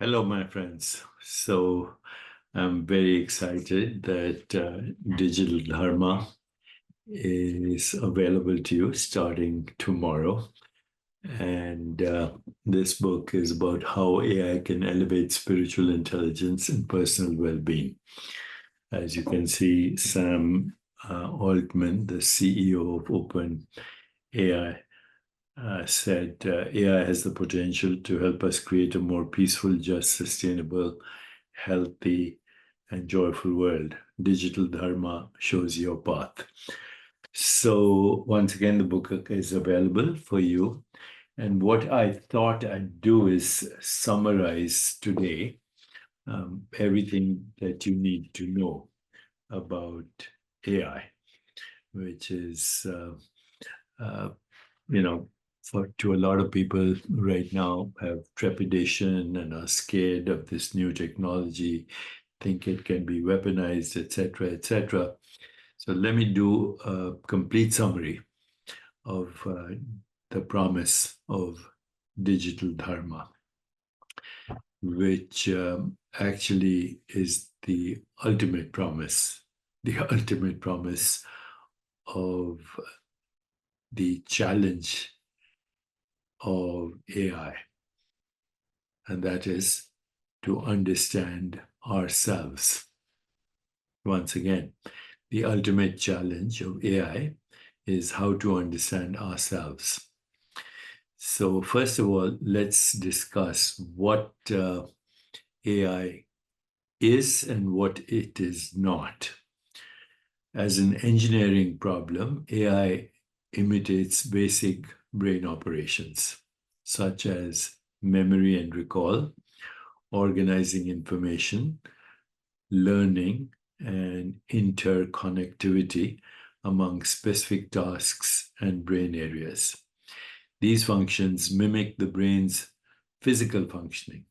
Hello, my friends. So I'm very excited that Digital Dharma is available to you starting tomorrow. And this book is about how AI can elevate spiritual intelligence and personal well being. As you can see, Sam Altman, the CEO of OpenAI, said AI has the potential to help us create a more peaceful, just, sustainable, healthy, and joyful world. Digital Dharma shows your path. So, once again, the book is available for you. And what I thought I'd do is summarize today everything that you need to know about AI, which is, you know, to a lot of people right now have trepidation and are scared of this new technology, think it can be weaponized, etc., etc. So let me do a complete summary of the promise of digital dharma, which actually is the ultimate promise of the challenge of AI, and that is to understand ourselves. Once again, the ultimate challenge of AI is how to understand ourselves. So, first of all, let's discuss what AI is and what it is not. As an engineering problem, AI imitates basic brain operations, such as memory and recall, organizing information, learning, and interconnectivity among specific tasks and brain areas. These functions mimic the brain's physical functioning,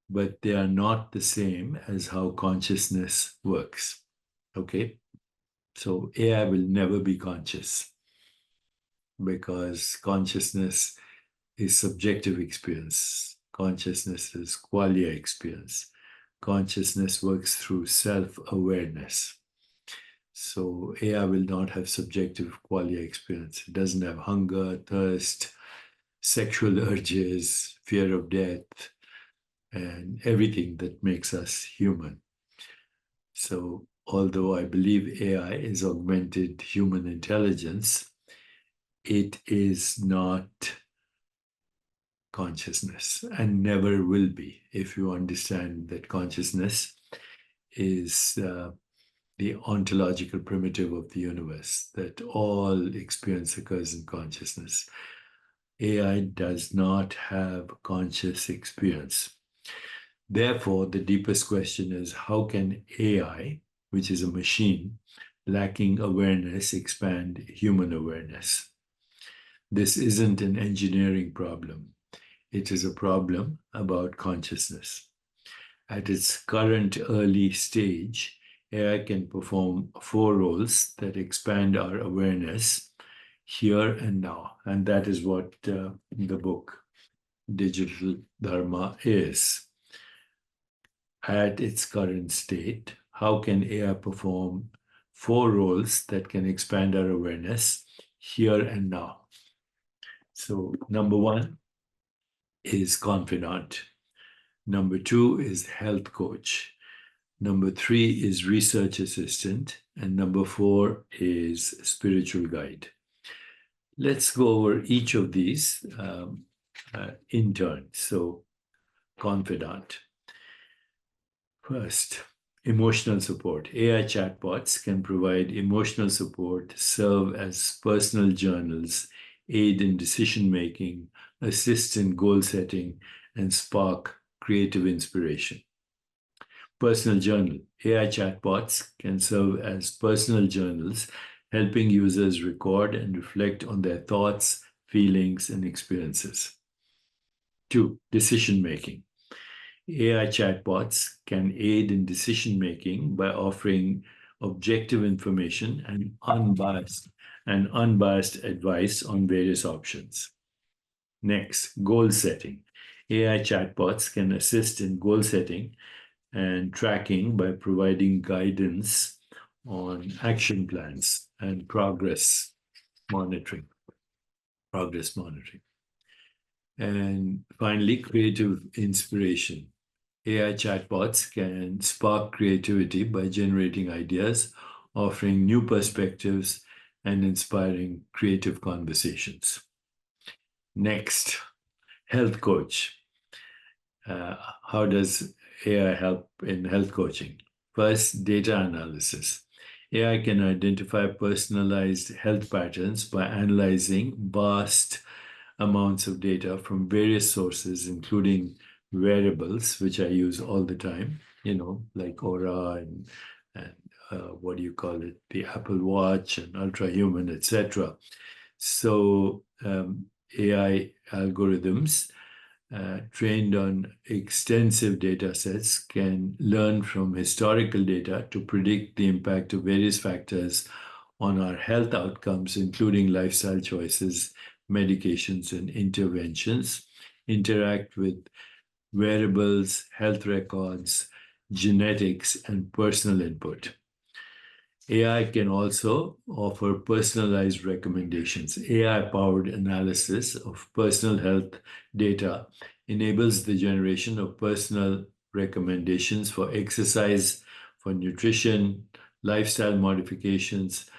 but they are not the same as how consciousness works. Okay? So AI will never be conscious because consciousness is subjective experience. Consciousness is qualia experience. Consciousness works through self-awareness. So AI will not have subjective qualia experience. It doesn't have hunger, thirst, sexual urges, fear of death, and everything that makes us human. So although I believe AI is augmented human intelligence, it is not consciousness and never will be, if you understand that consciousness is the ontological primitive of the universe, that all experience occurs in consciousness. AI does not have conscious experience. Therefore, the deepest question is, how can AI, which is a machine lacking awareness, expand human awareness? This isn't an engineering problem. It is a problem about consciousness. At its current early stage, AI can perform 4 roles that expand our awareness here and now. And that is what the book Digital Dharma is. At its current state, how can AI perform 4 roles that can expand our awareness here and now? So, number 1 is confidant. Number 2 is health coach. Number 3 is research assistant. And number 4 is spiritual guide. Let's go over each of these in turn. So, confidant. First, emotional support. AI chatbots can provide emotional support, serve as personal journals, aid in decision-making, assist in goal setting, and spark creative inspiration. Personal journal. AI chatbots can serve as personal journals, helping users record and reflect on their thoughts, feelings, and experiences. 2, decision-making. AI chatbots can aid in decision-making by offering objective information and unbiased advice on various options. Next, goal setting. AI chatbots can assist in goal setting and tracking by providing guidance on action plans and monitoring, progress monitoring. And finally, creative inspiration. AI chatbots can spark creativity by generating ideas, offering new perspectives, and inspiring creative conversations. Next, health coach. How does AI help in health coaching? First, data analysis. AI can identify personalized health patterns by analyzing vast amounts of data from various sources, including wearables, which I use all the time, like Aura and what do you call it, the Apple Watch and Ultrahuman, etc. So AI algorithms trained on extensive data sets can learn from historical data to predict the impact of various factors on our health outcomes, including lifestyle choices, medications, and interventions, interact with wearables, health records, genetics, and personal input. AI can also offer personalized recommendations. AI-powered analysis of personal health data enables the generation of personal recommendations for exercise, for nutrition, lifestyle modifications,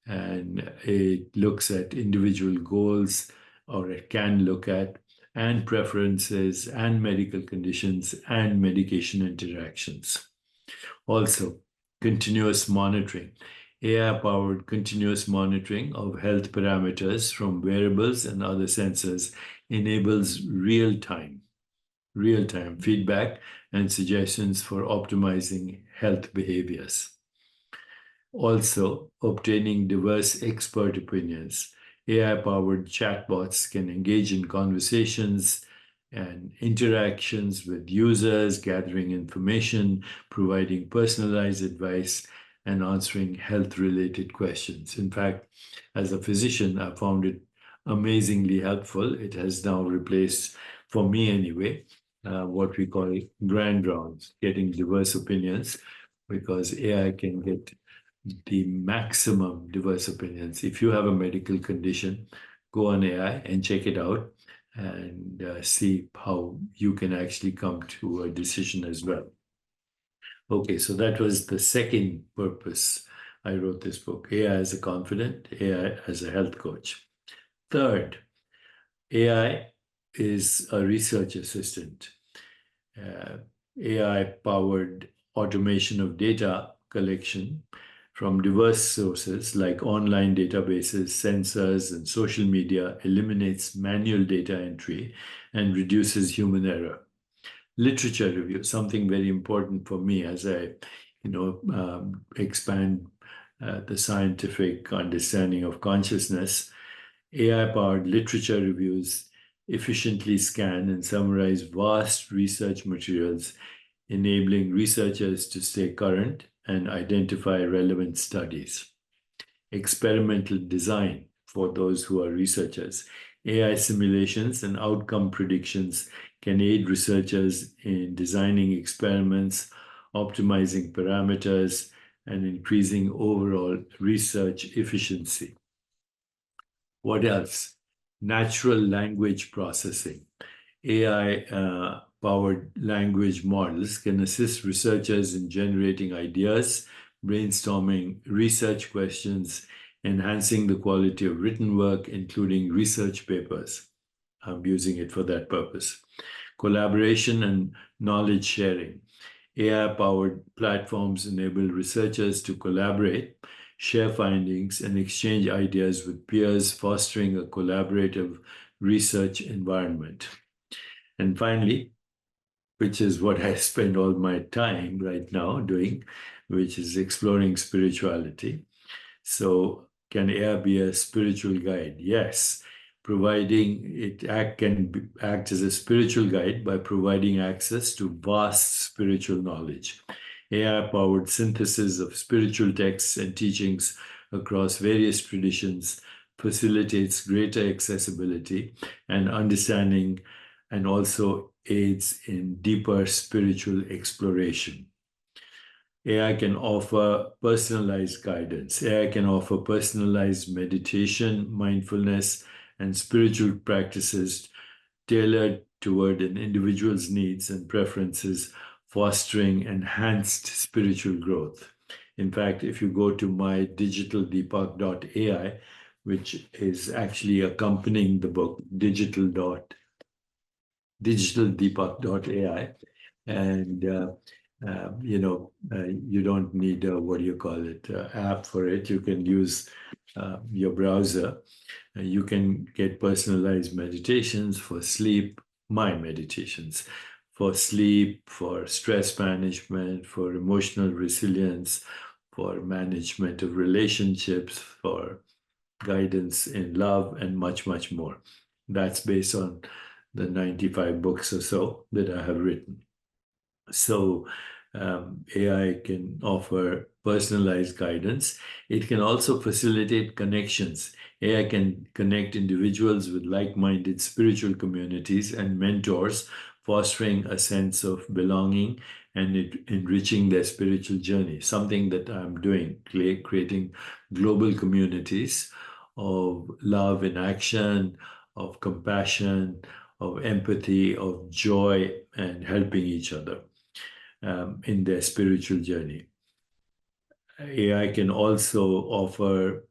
and it looks at individual goals, or it can look at, and preferences, and medical conditions, and medication interactions. Also, continuous monitoring. AI-powered continuous monitoring of health parameters from wearables and other sensors enables real-time feedback and suggestions for optimizing health behaviors. Also, obtaining diverse expert opinions. AI-powered chatbots can engage in conversations and interactions with users, gathering information, providing personalized advice, and answering health-related questions. In fact, as a physician, I found it amazingly helpful. It has now replaced, for me anyway, what we call grand rounds, getting diverse opinions, because AI can get the maximum diverse opinions. If you have a medical condition, go on AI and check it out and see how you can actually come to a decision as well. Okay, so that was the second purpose I wrote this book, AI as a confidant, AI as a health coach. Third, AI is a research assistant. AI-powered automation of data collection from diverse sources like online databases, sensors, and social media eliminates manual data entry and reduces human error. Literature review, something very important for me as I, expand the scientific understanding of consciousness. AI-powered literature reviews efficiently scan and summarize vast research materials, enabling researchers to stay current and identify relevant studies. Experimental design for those who are researchers. AI simulations and outcome predictions can aid researchers in designing experiments, optimizing parameters, and increasing overall research efficiency. What else? Natural language processing. AI powered language models can assist researchers in generating ideas, brainstorming research questions, enhancing the quality of written work, including research papers. I'm using it for that purpose. Collaboration and knowledge sharing. AI-powered platforms enable researchers to collaborate, share findings, and exchange ideas with peers, fostering a collaborative research environment. And finally, which is what I spend all my time right now doing, which is exploring spirituality. So can AI be a spiritual guide? Yes, providing it can act as a spiritual guide by providing access to vast spiritual knowledge. AI-powered synthesis of spiritual texts and teachings across various traditions facilitates greater accessibility and understanding, and also aids in deeper spiritual exploration. AI can offer personalized guidance. AI can offer personalized meditation, mindfulness, and spiritual practices tailored toward an individual's needs and preferences, fostering enhanced spiritual growth. In fact, if you go to my digitaldeepak.ai, which is actually accompanying the book, digitaldeepak.ai, and you don't need a, what do you call it, app for it. You can use your browser. You can get personalized meditations for sleep, my meditations for sleep, for stress management, for emotional resilience, for management of relationships, for guidance in love, and much, much more. That's based on the 95 books or so that I have written. So AI can offer personalized guidance. It can also facilitate connections. AI can connect individuals with like-minded spiritual communities and mentors, fostering a sense of belonging and enriching their spiritual journey. Something that I'm doing, creating global communities of love in action, of compassion, of empathy, of joy, and helping each other in their spiritual journey. AI can also offer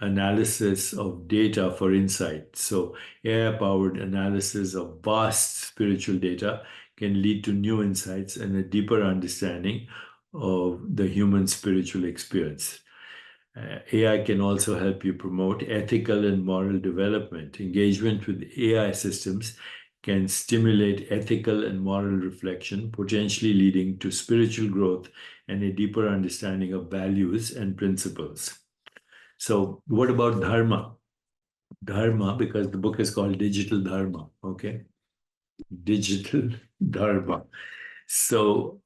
analysis of data for insight. So, AI-powered analysis of vast spiritual data can lead to new insights and a deeper understanding of the human spiritual experience. AI can also help you promote ethical and moral development. Engagement with AI systems can stimulate ethical and moral reflection, potentially leading to spiritual growth and a deeper understanding of values and principles. So, what about Dharma? Dharma, because the book is called Digital Dharma, okay? Digital Dharma. So,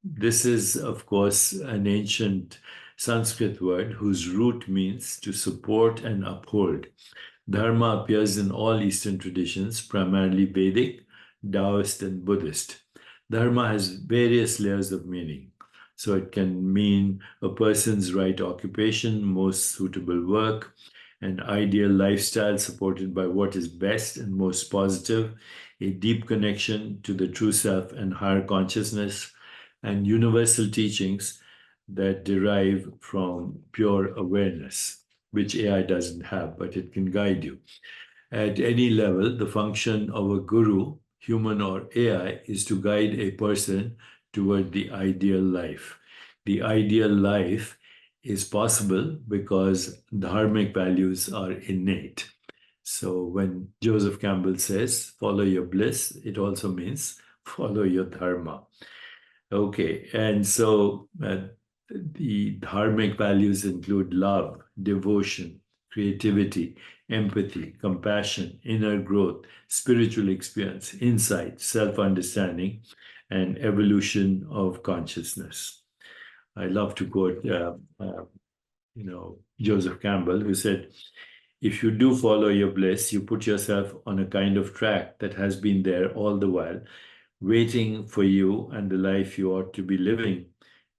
this is, of course, an ancient Sanskrit word whose root means to support and uphold. Dharma appears in all Eastern traditions, primarily Vedic, Taoist, and Buddhist. Dharma has various layers of meaning. So it can mean a person's right occupation, most suitable work, an ideal lifestyle supported by what is best and most positive, a deep connection to the true self and higher consciousness, and universal teachings that derive from pure awareness, which AI doesn't have, but it can guide you. At any level, the function of a guru, human or AI, is to guide a person toward the ideal life. The ideal life is possible because dharmic values are innate. So when Joseph Campbell says, follow your bliss, it also means follow your dharma. Okay, and so the dharmic values include love, devotion, creativity, empathy, compassion, inner growth, spiritual experience, insight, self-understanding, and evolution of consciousness. I love to quote, Joseph Campbell, who said, if you do follow your bliss, you put yourself on a kind of track that has been there all the while, waiting for you, and the life you ought to be living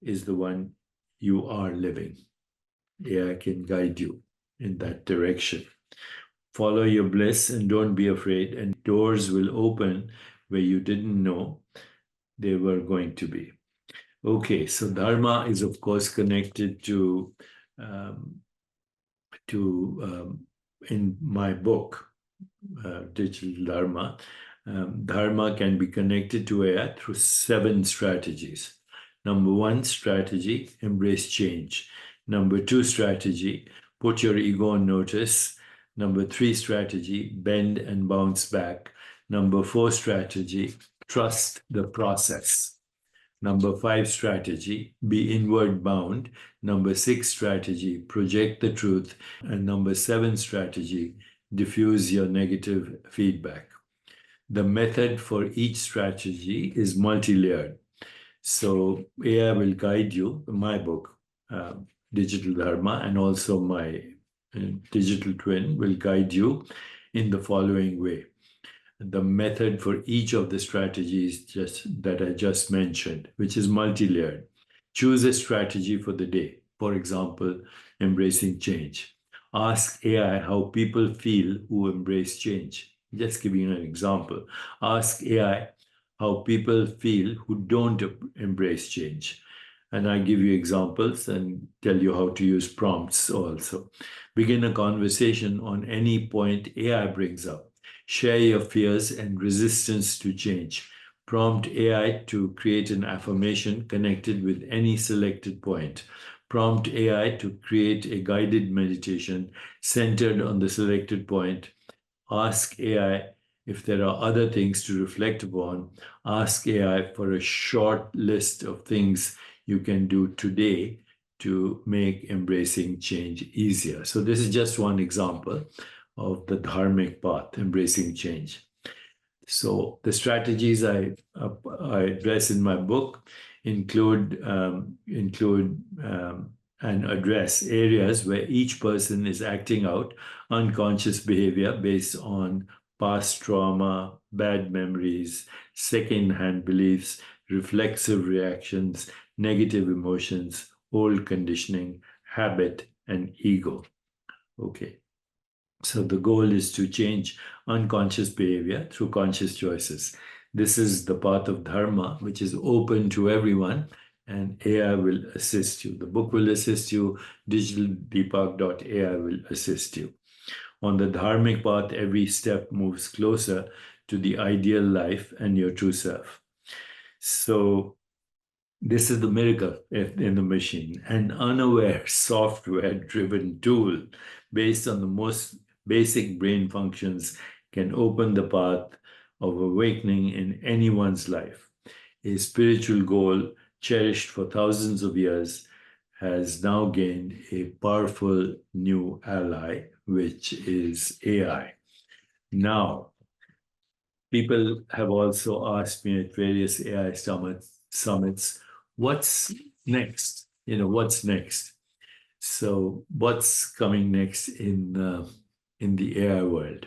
is the one you are living. AI can guide you in that direction. Follow your bliss and don't be afraid, and doors will open where you didn't know they were going to be. Okay, so Dharma is, of course, connected to in my book, Digital Dharma. Dharma can be connected to AI through 7 strategies. Number 1 strategy, embrace change. Number 2 strategy, put your ego on notice. Number 3 strategy, bend and bounce back. Number 4 strategy, trust the process. Number 5 strategy, be inward bound. Number 6 strategy, project the truth. And number 7 strategy, diffuse your negative feedback. The method for each strategy is multi-layered. So AI will guide you, my book, Digital Dharma, and also my digital twin will guide you in the following way. the method for each of the strategies that I just mentioned, which is multi-layered. Choose a strategy for the day. For example, embracing change. Ask AI how people feel who embrace change. Just giving you an example. Ask AI how people feel who don't embrace change. And I give you examples and tell you how to use prompts also. Begin a conversation on any point AI brings up. Share your fears and resistance to change. Prompt AI to create an affirmation connected with any selected point. Prompt AI to create a guided meditation centered on the selected point. Ask AI if there are other things to reflect upon. Ask AI for a short list of things you can do today to make embracing change easier. So, this is just one example of the dharmic path, embracing change. So, the strategies I address in my book include and address areas where each person is acting out unconscious behavior based on past trauma, bad memories, second-hand beliefs, reflexive reactions, negative emotions, old conditioning, habit, and ego. Okay. So the goal is to change unconscious behavior through conscious choices. This is the path of Dharma, which is open to everyone, and AI will assist you. The book will assist you. Digitaldeepak.ai will assist you. On the dharmic path, every step moves closer to the ideal life and your true self. So this is the miracle in the machine, an unaware software-driven tool based on the most basic brain functions can open the path of awakening in anyone's life. A spiritual goal cherished for thousands of years has now gained a powerful new ally, which is AI. Now, people have also asked me at various AI summits, what's next? What's next? So, what's coming next in the AI world?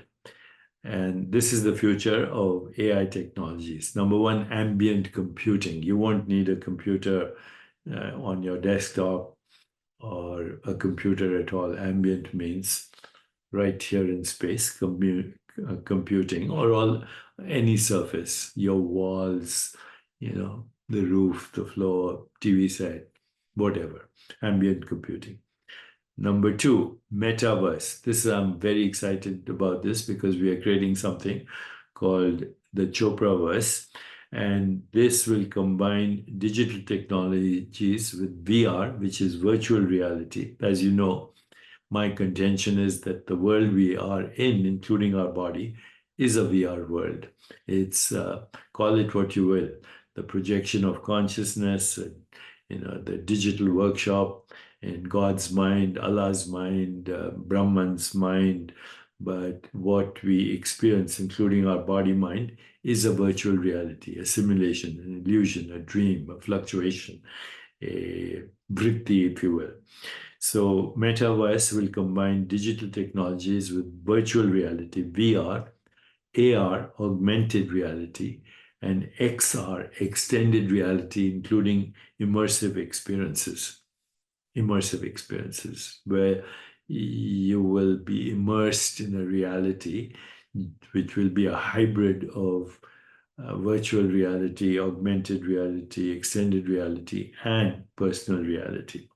And this is the future of AI technologies. Number one, ambient computing. You won't need a computer on your desktop or a computer at all. Ambient means right here in space, computing, or any surface, your walls, the roof, the floor, TV set, whatever, ambient computing. Number two, metaverse. I'm very excited about this because we are creating something called the Chopraverse. And this will combine digital technologies with VR, which is virtual reality. As you know, my contention is that the world we are in, including our body, is a VR world. It's, call it what you will, the projection of consciousness, the digital workshop in God's mind, Allah's mind, Brahman's mind. But what we experience, including our body mind, is a virtual reality, a simulation, an illusion, a dream, a fluctuation, a vritti, if you will. So metaverse will combine digital technologies with virtual reality, VR, AR, augmented reality, and XR, extended reality, including immersive experiences, where you will be immersed in a reality which will be a hybrid of virtual reality, augmented reality, extended reality, and personal reality.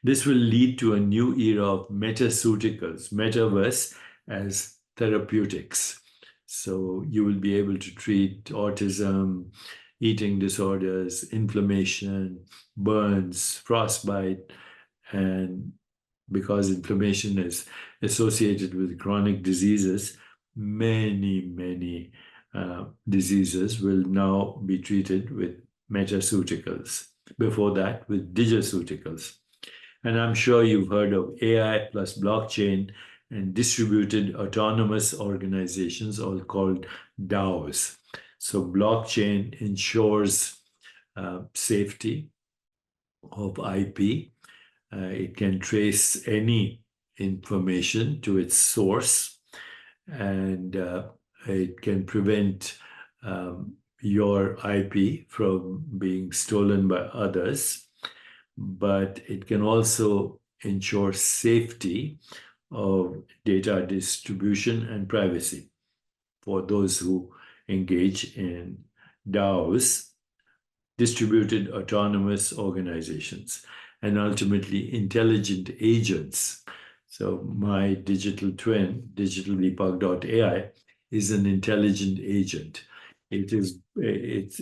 This will lead to a new era of metaceuticals, metaverse as therapeutics. So you will be able to treat autism, eating disorders, inflammation, burns, frostbite, and because inflammation is associated with chronic diseases, many diseases will now be treated with metaceuticals. Before that, with digiceuticals. And I'm sure you've heard of AI plus blockchain and distributed autonomous organizations, all called DAOs. So blockchain ensures safety of IP. It can trace any information to its source, and It can prevent your IP from being stolen by others, but it can also ensure safety of data distribution and privacy for those who engage in DAOs, distributed autonomous organizations, and ultimately intelligent agents. So my digital twin, digitaldeepak.ai, is an intelligent agent. It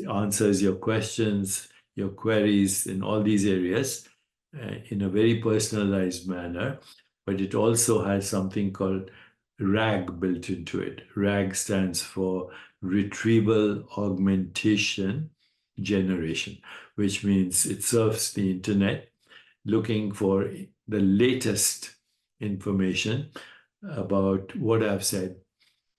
answers your questions, your queries in all these areas in a very personalized manner, but it also has something called RAG built into it. RAG stands for Retrieval Augmentation Generation, which means it surfs the internet looking for the latest information about what I've said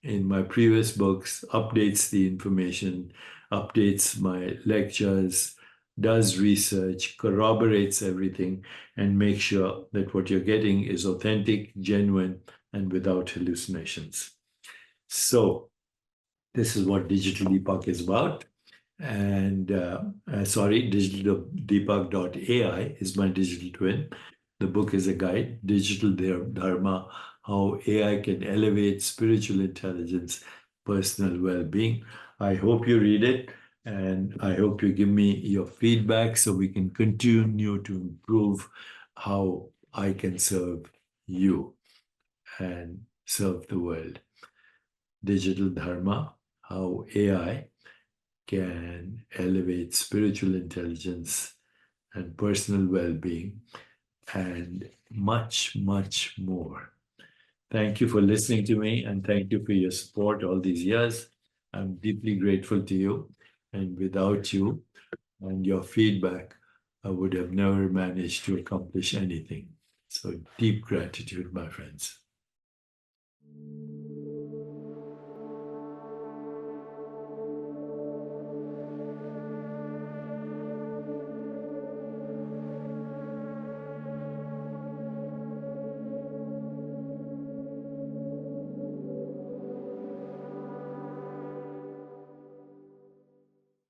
in my previous books, updates the information, updates my lectures, does research, corroborates everything, and makes sure that what you're getting is authentic, genuine, and without hallucinations. So, this is what Digital Deepak is about. And digitaldeepak.ai is my digital twin. The book is a guide, Digital Dharma, how AI can elevate spiritual intelligence, personal well-being. I hope you read it, and I hope you give me your feedback so we can continue to improve how I can serve you and serve the world. Digital Dharma, how AI can elevate spiritual intelligence and personal well-being, and much, much more. Thank you for listening to me, and thank you for your support all these years. I'm deeply grateful to you. And without you and your feedback, I would have never managed to accomplish anything. So deep gratitude, my friends.